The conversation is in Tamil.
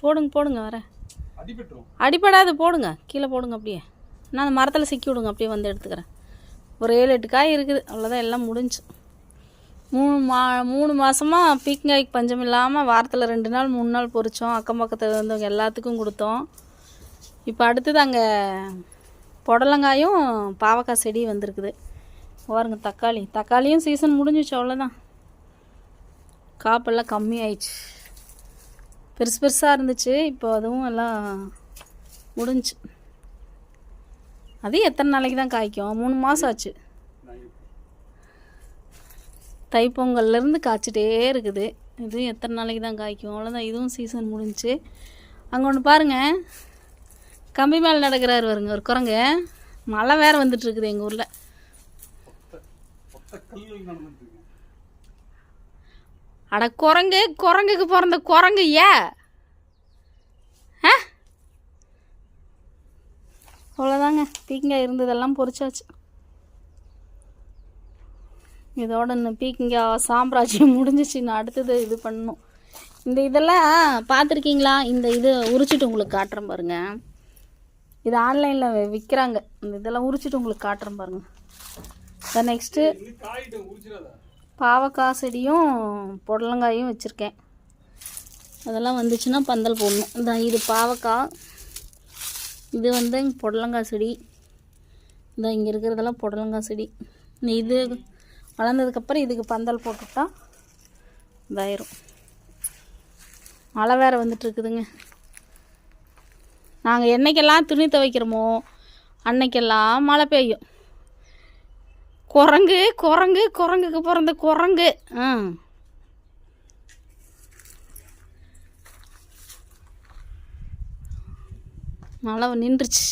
போடுங்க போடுங்க வரேன். அடிப்படாது போடுங்க, கீழே போடுங்க. அப்படியே நான் அந்த மரத்தில் சிக்கி விடுங்க, அப்படியே வந்து எடுத்துக்கிறேன். ஒரு 7-8 காய் இருக்குது, அவ்வளோதான், எல்லாம் முடிஞ்சு. 3 மாதமாக பீக்கங்காய்க்கு பஞ்சம் இல்லாமல் வாரத்தில் 2 நாள் 3 நாள் பொரித்தோம். அக்கம் பக்கத்தில் இருந்தவங்க எல்லாத்துக்கும் கொடுத்தோம். இப்போ அடுத்தது அங்கே புடலங்காயும் பாவக்காய் செடி வந்திருக்குது. பாருங்க, தக்காளியும் சீசன் முடிஞ்சிச்சு, அவ்வளோதான். காப்பெல்லாம் கம்மி ஆயிடுச்சு. பெருசு பெருசாக இருந்துச்சு, இப்போ அதுவும் எல்லாம் முடிஞ்சு. அது எத்தனை நாளைக்கு தான் காய்க்கும்? 3 மாதம் ஆச்சு. தைப்பொங்கல்லேருந்து காய்ச்சிட்டே இருக்குது. இது எத்தனை நாளைக்கு தான் காய்க்கும்? அவ்வளோதான், இதுவும் சீசன் முடிஞ்சு. அங்கே ஒன்று பாருங்கள், கம்பி மேலே நடக்கிறாரு வருங்க ஒரு குரங்கு. மழை வேறு வந்துட்டுருக்குது எங்கள் ஊரில். அட குரங்குக்கு பிறந்த குரங்கு அவ்வளோதாங்க. பீக்கங்காய் இருந்ததெல்லாம் பொரிச்சாச்சு. இதோட இன்னும் பீக்கங்காய் சாம்ராஜ்யம் முடிஞ்சிச்சு. நான் அடுத்தது இது பண்ணணும். இதெல்லாம் பார்த்துருக்கீங்களா? இது உரிச்சிட்டு உங்களுக்கு காட்டுறேன் பாருங்க. இது ஆன்லைனில் விற்கிறாங்க. இதெல்லாம் உரிச்சிட்டு உங்களுக்கு காட்டுறேன் பாருங்க. இதை நெக்ஸ்ட்டு பாவக்காய் செடியும் புடலங்காயும் வச்சுருக்கேன். அதெல்லாம் வந்துச்சுன்னா பந்தல் போடணும். இது பாவக்காய், இது புடலங்காய் செடி. இங்கே இருக்கிறதெல்லாம் புடலங்காய் செடி. இது வளர்ந்ததுக்கப்புறம் இதுக்கு பந்தல் போட்டுட்டா இதாயிரும். மழை வேறு வந்துட்டுருக்குதுங்க. நாங்கள் என்றைக்கெல்லாம் துணி துவைக்கிறோமோ அன்னைக்கெல்லாம் மழை பெய்யும். குரங்குக்கு பிறந்த குரங்கு. மழை நின்றுச்சு.